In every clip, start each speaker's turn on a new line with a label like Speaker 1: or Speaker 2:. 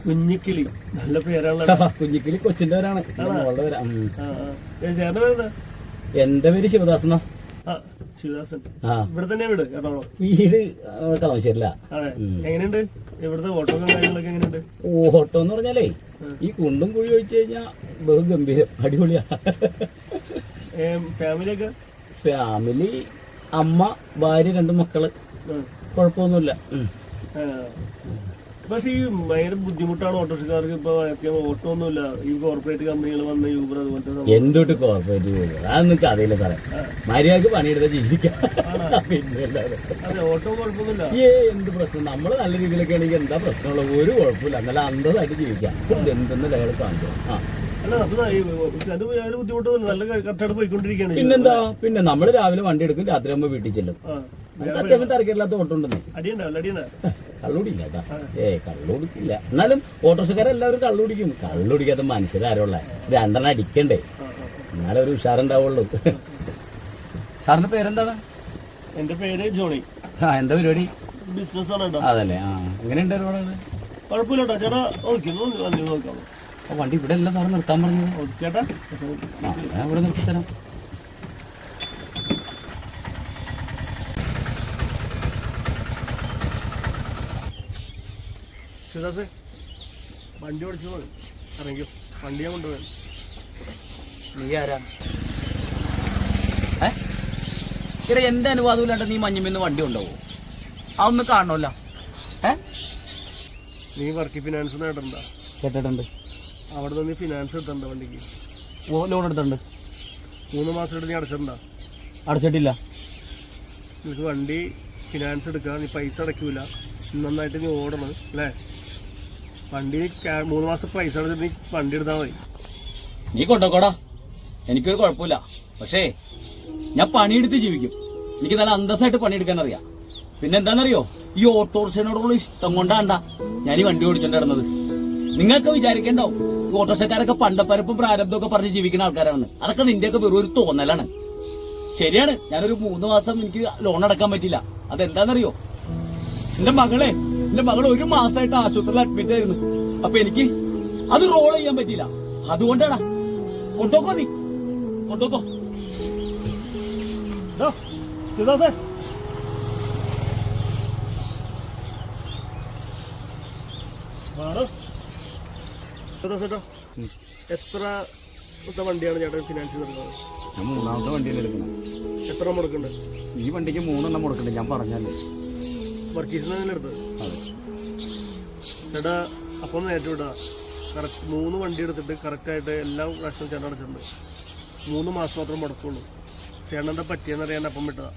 Speaker 1: കുഞ്ഞിക്കിളി നല്ല പേരാണല്ലോ.
Speaker 2: കുഞ്ഞിക്കിളി കൊച്ചിന്റെ പേരാണ്.
Speaker 1: ചേട്ടന്റെ പേരെന്താ?
Speaker 2: എന്റെ പേര് ശിവദാസന.
Speaker 1: ശിവദാസൻ. ഇവിടെ തന്നെ വീട്?
Speaker 2: വീട് കളമശ്ശേരില്ല.
Speaker 1: എങ്ങനെയുണ്ട് ഇവിടുത്തെ ഓട്ടോ കാര്യങ്ങളൊക്കെ? എങ്ങനെയുണ്ട്?
Speaker 2: ഓട്ടോ എന്ന് പറഞ്ഞാലേ ഈ കുണ്ടും കുഴി ഒഴിച്ചു കഴിഞ്ഞാ ബഹു ഗംഭീരം, അടിപൊളിയാ.
Speaker 1: ഫാമിലിയൊക്കെ?
Speaker 2: ഫാമിലി അമ്മ, ഭാര്യ, 2 മക്കള്. കുഴപ്പമൊന്നുമില്ല.
Speaker 1: പക്ഷെ ഈ ഭയങ്കര ബുദ്ധിമുട്ടാണ് ഓട്ടോറിക്ഷക്കാർക്ക്. ഇപ്പൊ ഓട്ടോ ഒന്നുമില്ല. ഈ കോർപ്പറേറ്റ് കമ്പനികൾ വന്ന് യൂബർ അതുപോലത്തെ
Speaker 2: എന്തൊട്ട് കോർപ്പറേറ്റ് യൂബർ അതൊന്നും കഥയില്ല സാറേ. മര്യാദക്ക് പണിയെടുത്താൽ ജീവിക്കാം.
Speaker 1: അതെ, ഓട്ടോ കുഴപ്പമൊന്നുമില്ല.
Speaker 2: എന്ത് പ്രശ്നം? നമ്മള് നല്ല രീതിയിലൊക്കെ ആണെങ്കിൽ എന്താ പ്രശ്നമുള്ള? ഒരു കുഴപ്പമില്ല. നല്ല അന്തമായിട്ട് ജീവിക്കാം. എന്തെന്ന് ലഹള കാണിച്ചു.
Speaker 1: ബുദ്ധിമുട്ടൊന്നുമില്ല. നല്ല കറക്റ്റായിട്ട് പോയിക്കൊണ്ടിരിക്കുകയാണ്.
Speaker 2: പിന്നെന്താ? പിന്നെ നമ്മള് രാവിലെ വണ്ടി എടുക്കും, രാത്രി ആകുമ്പോ വീട്ടിൽ ചെല്ലും. അത്യാവശ്യം തിരക്കില്ലാത്ത ഓട്ടോ ഉണ്ടെന്നേ. കള്ളുടിക്കില്ല കേട്ടാ. കള്ളുടിക്കില്ല. എന്നാലും ഓട്ടോറിക്ഷക്കാരെല്ലാവരും കള്ളുടിക്കും. കള്ളുടിക്കാത്ത മനുഷ്യരാരുള്ള 2 അടിക്കണ്ടേ, എന്നാലും ഒരു ഉഷാറുണ്ടാവുള്ളൂ. സാറിന്റെ പേരെന്താണ്?
Speaker 1: എന്റെ പേര് ജോണി.
Speaker 2: എന്താ പരിപാടി?
Speaker 1: ബിസിനസ് ആണ്.
Speaker 2: അതല്ലേ. എങ്ങനെയുണ്ട്?
Speaker 1: കുഴപ്പമില്ല ചേട്ടാ. നോക്കാം.
Speaker 2: വണ്ടി ഇവിടെ എല്ലാം സാറ് നിർത്താൻ പറഞ്ഞത്.
Speaker 1: ചേട്ടാ
Speaker 2: ഇവിടെ നിർത്തിത്തരാം.
Speaker 1: ശിവദാസേ, വണ്ടി ഓടിച്ചു ഇറങ്ങിയോ? വണ്ടി ഞാൻ കൊണ്ടുപോയി.
Speaker 2: നീ ആരാ? ഇവിടെ എന്റെ അനുവാദം ഇല്ലാണ്ട് നീ മഞ്ഞമ്മന്ന് വണ്ടി ഉണ്ടാവോ? അതൊന്ന് കാണണമല്ലോ.
Speaker 1: നീ വർക്ക് ഫിനാൻസ് നേടണ്ട?
Speaker 2: കേട്ടിട്ടുണ്ട്.
Speaker 1: അവിടെ നിന്ന് ഫിനാൻസ് എടുത്തണ്ട വണ്ടിക്ക്?
Speaker 2: ലോൺ എടുത്തിട്ടുണ്ട്.
Speaker 1: 3 മാസം നീ അടച്ചിട്ടുണ്ടോ?
Speaker 2: അടച്ചിട്ടില്ല.
Speaker 1: നിനക്ക് വണ്ടി ഫിനാൻസ് എടുക്കുക, നീ പൈസ അടയ്ക്കൂല, നന്നായിട്ട് നീ ഓടണം അല്ലേ? വണ്ടി 3 മാസം പൈസ അടച്ചിട്ട് നീ വണ്ടി എടുത്താൽ മതി.
Speaker 2: നീ കൊണ്ടോക്കോടാ, എനിക്കൊരു കുഴപ്പമില്ല. പക്ഷേ ഞാൻ പണിയെടുത്ത് ജീവിക്കും. എനിക്ക് നല്ല അന്തസ്സായിട്ട് പണിയെടുക്കാൻ അറിയാം. പിന്നെ എന്താണെന്നറിയോ, ഈ ഓട്ടോറിക്ഷനോടുള്ള ഇഷ്ടം കൊണ്ടാണ്ട ഞാൻ ഈ വണ്ടി ഓടിച്ചോണ്ട് കിടന്നത്. നിങ്ങൾക്ക് വിചാരിക്കണ്ടാവും ഈ ഓട്ടോറിക്ഷക്കാരൊക്കെ പണ്ടപ്പരപ്പും പ്രാരബ്ധമൊക്കെ പറഞ്ഞ് ജീവിക്കുന്ന ആൾക്കാരാണ്. അതൊക്കെ നിന്റെയൊക്കെ വെറും ഒരു തോന്നലാണ്. ശരിയാണ്, ഞാനൊരു 3 മാസം എനിക്ക് ലോൺ അടക്കാൻ പറ്റില്ല. അതെന്താണെന്നറിയോ, എന്റെ മകൾ 1 മാസമായിട്ട് ആശുപത്രിയിൽ അഡ്മിറ്റ് ആയിരുന്നു. അപ്പൊ എനിക്ക് അത് റോൾ ചെയ്യാൻ പറ്റില്ല. അതുകൊണ്ടാണ്. കൊണ്ടോക്കോ, നീ കൊണ്ടോക്കോ.
Speaker 1: എത്ര വണ്ടിയാണ് ചേട്ടൻ ഫിനാൻസ് എടുക്കുന്നത്?
Speaker 2: ഞാൻ 3ാമത്തെ വണ്ടിയിൽ എടുക്കണം.
Speaker 1: എത്ര മുടക്കുന്നുണ്ട്?
Speaker 2: ഈ വണ്ടിക്ക് 3 എണ്ണം മുടക്കുന്നുണ്ട്. ഞാൻ പറഞ്ഞാലേ
Speaker 1: വർക്കീസിനാണ് എടുത്തത്. ചേട്ടാ അപ്പം നേരിട്ട് വിടാ. കറക്റ്റ് 3 വണ്ടി എടുത്തിട്ട് കറക്റ്റായിട്ട് എല്ലാ പ്രാവശ്യവും ചേട്ടൻ അടച്ചിട്ടുണ്ട്. 3 മാസം മാത്രം മുടക്കുള്ളൂ. ചേട്ടൻ എന്താ പറ്റിയെന്നറിയാൻ അപ്പം വിട്ടതാ.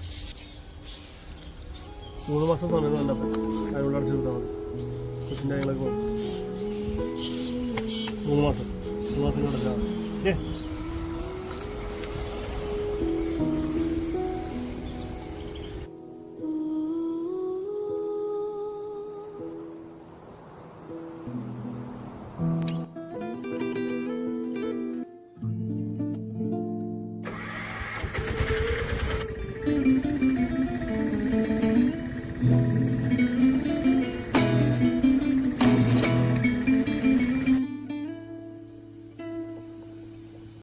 Speaker 1: 3 മാസം സമയം വേണ്ടപ്പോൾ അതിനോട് അടച്ചു കൊടുത്താൽ മതി. കൊച്ചിൻ്റെ കാര്യങ്ങളൊക്കെ 3 മാസം അടച്ചാൽ മതി.